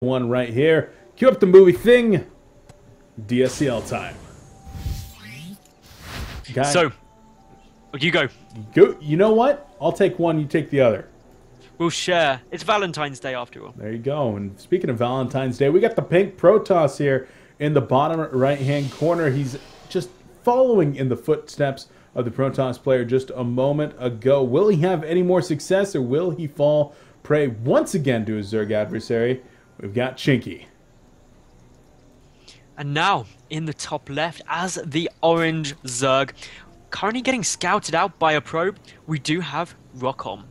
One right here. Cue up the movie thing. DSCL time. Guy, So, you go. go. You know what? I'll take one. You take the other. We'll share. It's Valentine's Day after all. There you go. And speaking of Valentine's Day, we got the pink Protoss here in the bottom right-hand corner. He's just following in the footsteps of the Protoss player just a moment ago. Will he have any more success, or will he fall prey once again to his Zerg adversary? We've got ChinkYY. And now, in the top left, as the orange Zerg, currently getting scouted out by a probe, we do have Rokhorn.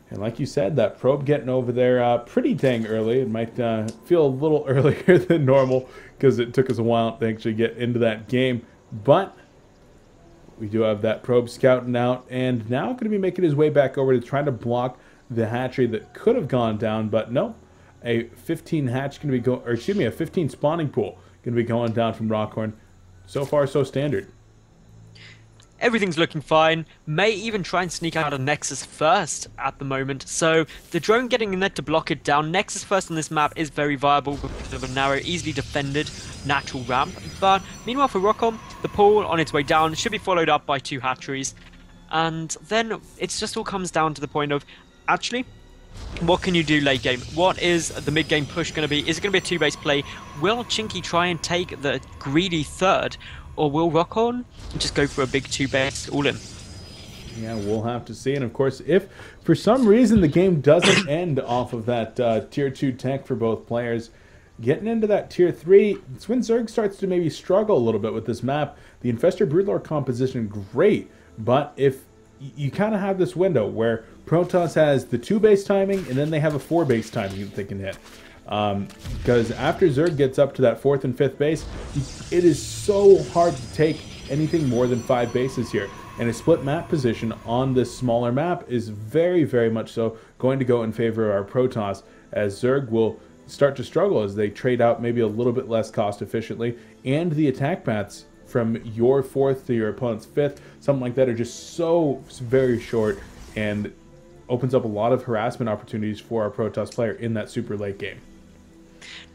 And like you said, that probe getting over there pretty dang early. It might feel a little earlier than normal because it took us a while to actually get into that game. But we do have that probe scouting out, and now going to be making his way back over to try to block the hatchery that could have gone down. But no, a 15 hatch going to be going, or excuse me, a 15 spawning pool going to be going down from Rokhorn. So far, so standard. Everything's looking fine. May even try and sneak out a Nexus first at the moment. So the drone getting in there to block it down. Nexus first on this map is very viable because of a narrow, easily defended natural ramp. But meanwhile for Rokhorn, the pool on its way down should be followed up by 2 hatcheries. And then it just all comes down to the point of, actually, what can you do late game? What is the mid game push going to be? Is it going to be a 2-base play? Will ChinkYY try and take the greedy third? Or will Rokhorn just go for a big 2-base all-in? Yeah, we'll have to see. And of course, if for some reason the game doesn't end off of that tier 2 tech for both players, getting into that tier 3, it's when Zerg starts to maybe struggle a little bit with this map. The Infestor Broodlord composition, great, but if you kind of have this window where Protoss has the 2-base timing and then they have a 4-base timing that they can hit. Because after Zerg gets up to that 4th and 5th base, it is so hard to take anything more than 5 bases here. And a split map position on this smaller map is very, very much so going to go in favor of our Protoss, as Zerg will start to struggle as they trade out maybe a little bit less cost efficiently, and the attack paths from your 4th to your opponent's 5th, something like that, are just so very short and opens up a lot of harassment opportunities for our Protoss player in that super late game.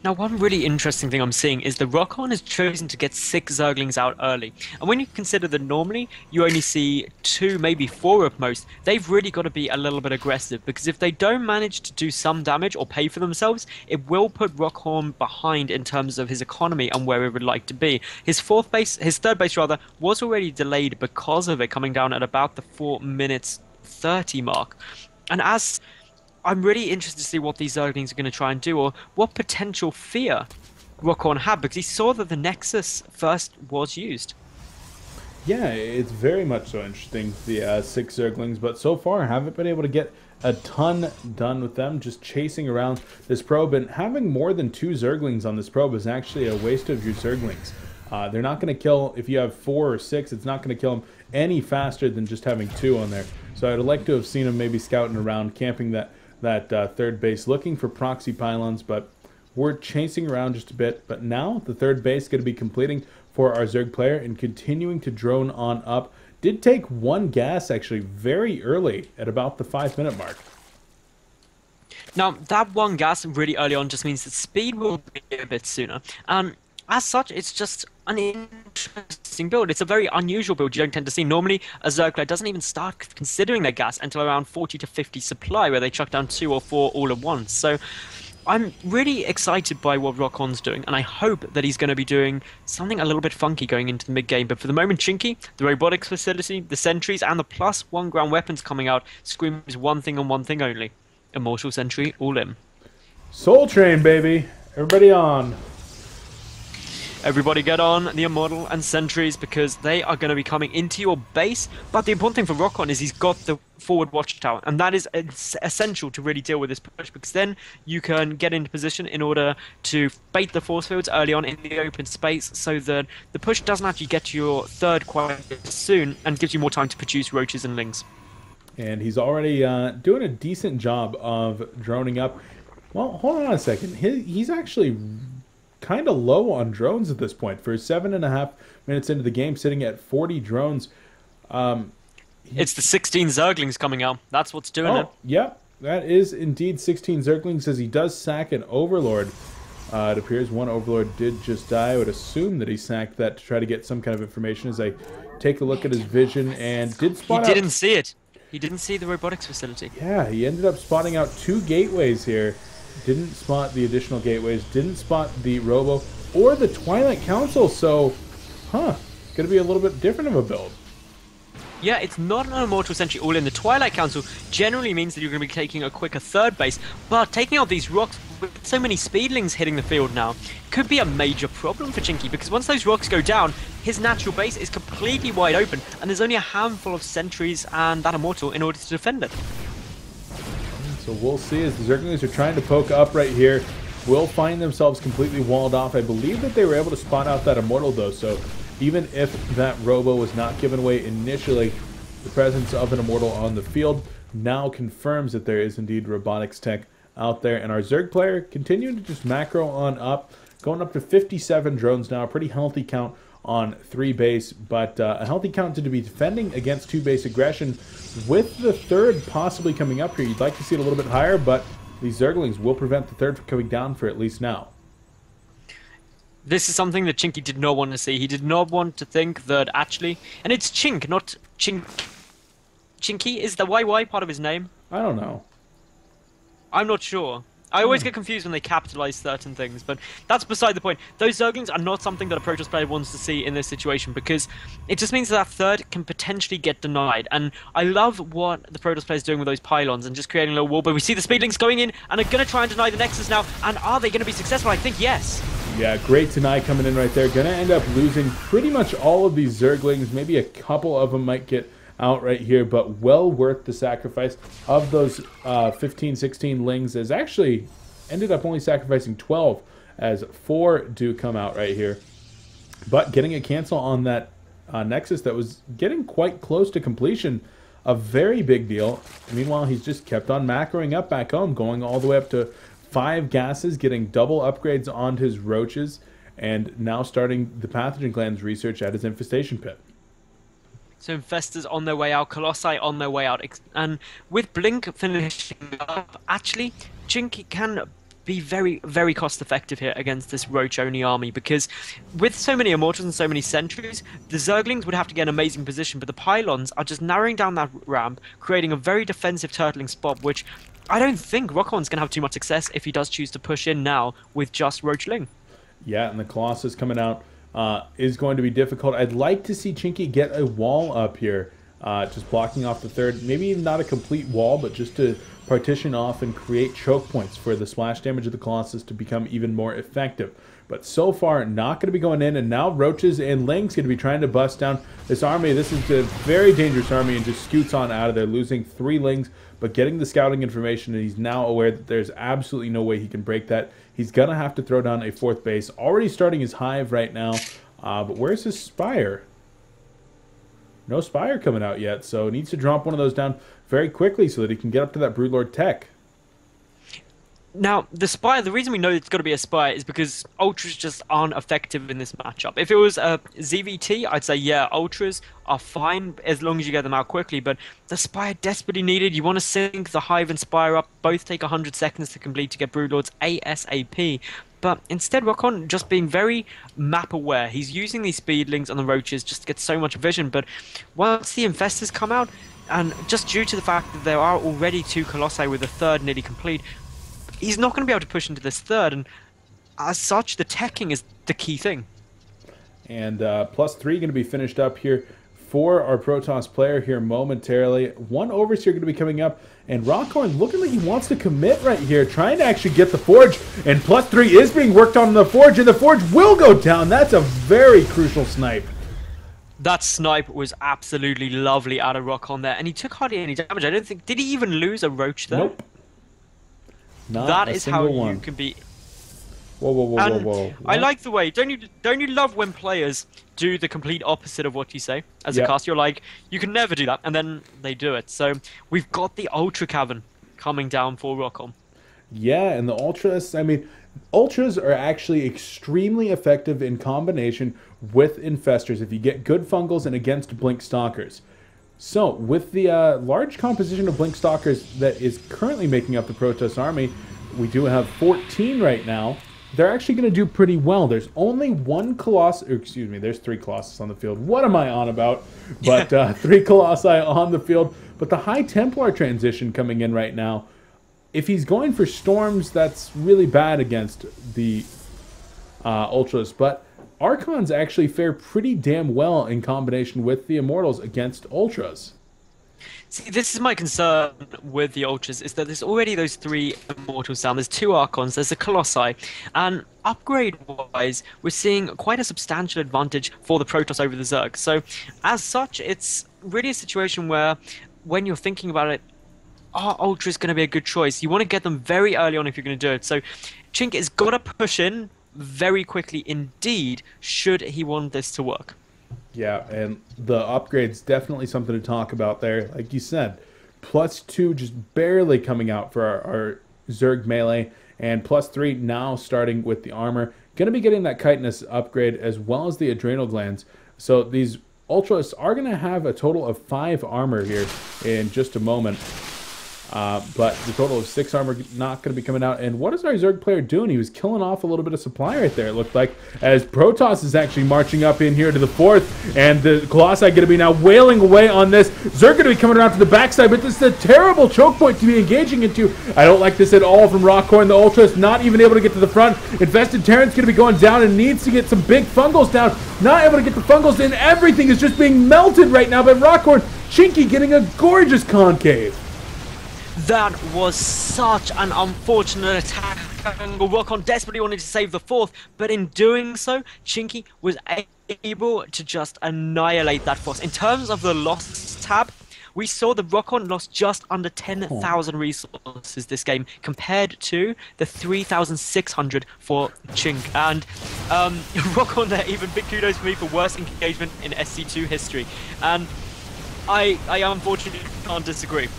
Now, one really interesting thing I'm seeing is the Rokhorn has chosen to get 6 Zerglings out early. And when you consider that normally you only see 2, maybe 4 at most, they've really got to be a little bit aggressive. Because if they don't manage to do some damage or pay for themselves, it will put Rokhorn behind in terms of his economy and where it would like to be. His 3rd base rather, was already delayed because of it coming down at about the 4 minutes 30 mark. And as I'm really interested to see what these Zerglings are going to try and do, or what potential fear Rokhorn had, because he saw that the Nexus first was used. Yeah, it's very much so interesting, the 6 Zerglings, but so far haven't been able to get a ton done with them, just chasing around this probe, and having more than 2 Zerglings on this probe is actually a waste of your Zerglings. They're not going to kill, if you have 4 or 6, it's not going to kill them any faster than just having 2 on there. So I'd like to have seen them maybe scouting around, camping that 3rd base, looking for proxy pylons, but we're chasing around just a bit. But now the 3rd base is going to be completing for our Zerg player and continuing to drone on up. Did take 1 gas actually very early at about the 5-minute mark. Now, that 1 gas really early on just means that speed will be a bit sooner. As such, it's just an interesting build. It's a very unusual build you don't tend to see. Normally, a Zerg player doesn't even start considering their gas until around 40 to 50 supply, where they chuck down 2 or 4 all at once. So I'm really excited by what Rokhorn's doing, and I hope that he's going to be doing something a little bit funky going into the mid-game. But for the moment, ChinkYY, the robotics facility, the sentries, and the +1 ground weapons coming out screams one thing and one thing only. Immortal Sentry all in. Soul Train, baby! Everybody on! Everybody get on the Immortal and Sentries, because they are going to be coming into your base. But the important thing for Rokhorn is he's got the forward watchtower, and that is essential to really deal with this push, because then you can get into position in order to bait the force fields early on in the open space, so that the push doesn't actually get to your 3rd quite soon and gives you more time to produce roaches and lings. And he's already doing a decent job of droning up. Well, hold on a second. He's actually kind of low on drones at this point. For 7.5 minutes into the game, sitting at 40 drones. It's the 16 Zerglings coming out. That's what's doing it. Yep. that is indeed 16 Zerglings as he does sack an Overlord. It appears one Overlord did just die. I would assume that he sacked that to try to get some kind of information as I take a look at his vision and did spot out... He didn't see it. He didn't see the robotics facility. Yeah, he ended up spotting out 2 gateways here. Didn't spot the additional gateways. Didn't spot the Robo or the Twilight Council. So, going to be a little bit different of a build. Yeah, it's not an Immortal Sentry all in. The Twilight Council generally means that you're going to be taking a quicker third base, but taking out these rocks with so many speedlings hitting the field now could be a major problem for ChinkYY, because once those rocks go down, his natural base is completely wide open, and there's only a handful of sentries and that Immortal in order to defend it. So we'll see as the Zerglings are trying to poke up right here. Will find themselves completely walled off. I believe that they were able to spot out that Immortal though, so even if that Robo was not given away initially, the presence of an Immortal on the field now confirms that there is indeed robotics tech out there. And our Zerg player continuing to just macro on up, going up to 57 drones now, a pretty healthy count on 3 base, but a healthy count to be defending against 2 base aggression. With the third possibly coming up here, you'd like to see it a little bit higher, but these Zerglings will prevent the third from coming down for at least now. This is something that ChinkYY did not want to see. He did not want to think that actually... And it's Chink, not Chink... ChinkYY? Is the YY part of his name? I don't know. I'm not sure. I always get confused when they capitalize certain things, but that's beside the point. Those Zerglings are not something that a Protoss player wants to see in this situation, because it just means that third can potentially get denied. And I love what the Protoss player is doing with those pylons and just creating a little wall, but we see the Speedlings going in and are going to try and deny the Nexus now. And are they going to be successful? I think yes. Yeah, great deny coming in right there. Going to end up losing pretty much all of these Zerglings. Maybe a couple of them might get out right here, but well worth the sacrifice of those 15, 16 lings, as actually ended up only sacrificing 12 as 4 do come out right here. But getting a cancel on that Nexus that was getting quite close to completion, a very big deal. Meanwhile, he's just kept on macroing up back home, going all the way up to 5 gases, getting double upgrades on his roaches, and now starting the pathogen glands research at his infestation pit. So Infestors on their way out, Colossi on their way out, and with Blink finishing up, actually, ChinkYY can be very, very cost effective here against this Roach-only army, because with so many Immortals and so many Sentries, the Zerglings would have to get an amazing position, but the Pylons are just narrowing down that ramp, creating a very defensive turtling spot, which I don't think Rokhorn's going to have too much success if he does choose to push in now with just Roach-ling. Yeah, and the Colossus coming out is going to be difficult. I'd like to see ChinkYY get a wall up here, just blocking off the third. Maybe not a complete wall, but just to partition off and create choke points for the splash damage of the Colossus to become even more effective. But so far, not going to be going in, and now Roaches and Lings going to be trying to bust down this army. This is a very dangerous army, and just scoots on out of there, losing 3 Lings, but getting the scouting information, and he's now aware that there's absolutely no way he can break that. He's going to have to throw down a 4th base. Already starting his hive right now, but where's his Spire? No Spire coming out yet, so needs to drop one of those down very quickly so that he can get up to that Broodlord tech. Now, the Spire, the reason we know it's got to be a Spire is because Ultras just aren't effective in this matchup. If it was a ZVT, I'd say, yeah, Ultras are fine as long as you get them out quickly, but the Spire desperately needed. You want to sync the Hive and Spire up, both take 100 seconds to complete to get Broodlords ASAP. But instead, Rokhorn just being very map aware. He's using these Speedlings and the Roaches just to get so much vision, but once the Infestors come out, and just due to the fact that there are already 2 Colossi with a third nearly complete, he's not going to be able to push into this third, and as such, the teching is the key thing. And +3 going to be finished up here for our Protoss player here momentarily. 1 Overseer going to be coming up, and Rokhorn looking like he wants to commit right here, trying to actually get the Forge, and +3 is being worked on the Forge, and the Forge will go down. That's a very crucial snipe. That snipe was absolutely lovely out of Rokhorn there, and he took hardly any damage. I don't think... Did he even lose a Roach there? Nope. Not that a is how one. you can be... Whoa, whoa, whoa, and whoa, whoa. I like the way... Don't you love when players do the complete opposite of what you say? As a cast, you're like, you can never do that, and then they do it. So we've got the Ultra Cavern coming down for Rokhorn. Yeah, and the Ultras, I mean, Ultras are actually extremely effective in combination with Infestors if you get good fungals and against Blink Stalkers. So, with the large composition of Blink Stalkers that is currently making up the Protoss army, we do have 14 right now. They're actually going to do pretty well. There's only one Colossus, excuse me, there's 3 Colossus on the field. What am I on about? But 3 Colossi on the field. But the High Templar transition coming in right now, if he's going for Storms, that's really bad against the Ultras. But Archons actually fare pretty damn well in combination with the Immortals against Ultras. See, this is my concern with the Ultras, is that there's already those 3 Immortals down. There's 2 Archons, there's a Colossi, and upgrade-wise, we're seeing quite a substantial advantage for the Protoss over the Zerg. So, as such, it's really a situation where, when you're thinking about it, are Ultras going to be a good choice? You want to get them very early on if you're going to do it. So, Chink has got to push in very quickly indeed, should he want this to work. Yeah, and the upgrade's definitely something to talk about there. Like you said, +2 just barely coming out for our Zerg melee, and +3 now starting with the armor. Going to be getting that chitinous upgrade as well as the adrenal glands. So these Ultras are going to have a total of 5 armor here in just a moment. But the total of 6 armor not going to be coming out. And what is our Zerg player doing? He was killing off a little bit of supply right there, it looked like, as Protoss is actually marching up in here to the 4th. And the Colossi going to be now wailing away on this. Zerg going to be coming around to the backside, but this is a terrible choke point to be engaging into. I don't like this at all from Rokhorn. The Ultras not even able to get to the front. Infested Terran's going to be going down and needs to get some big fungals down. Not able to get the fungals in. Everything is just being melted right now by Rokhorn. ChinkYY getting a gorgeous concave. That was such an unfortunate attack angle. Rokhorn desperately wanted to save the 4th, but in doing so, ChinkYY was able to just annihilate that force. In terms of the loss tab, we saw the Rokhorn lost just under 10,000 resources this game, compared to the 3,600 for Chink. And Rokhorn there, even big kudos for me for worst engagement in SC2 history. And I unfortunately can't disagree.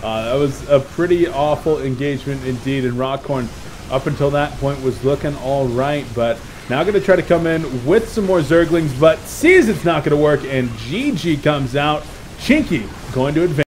That was a pretty awful engagement indeed, and Rokhorn up until that point was looking all right, but now going to try to come in with some more Zerglings, but sees it's not going to work, and GG comes out. ChinkYY going to advance.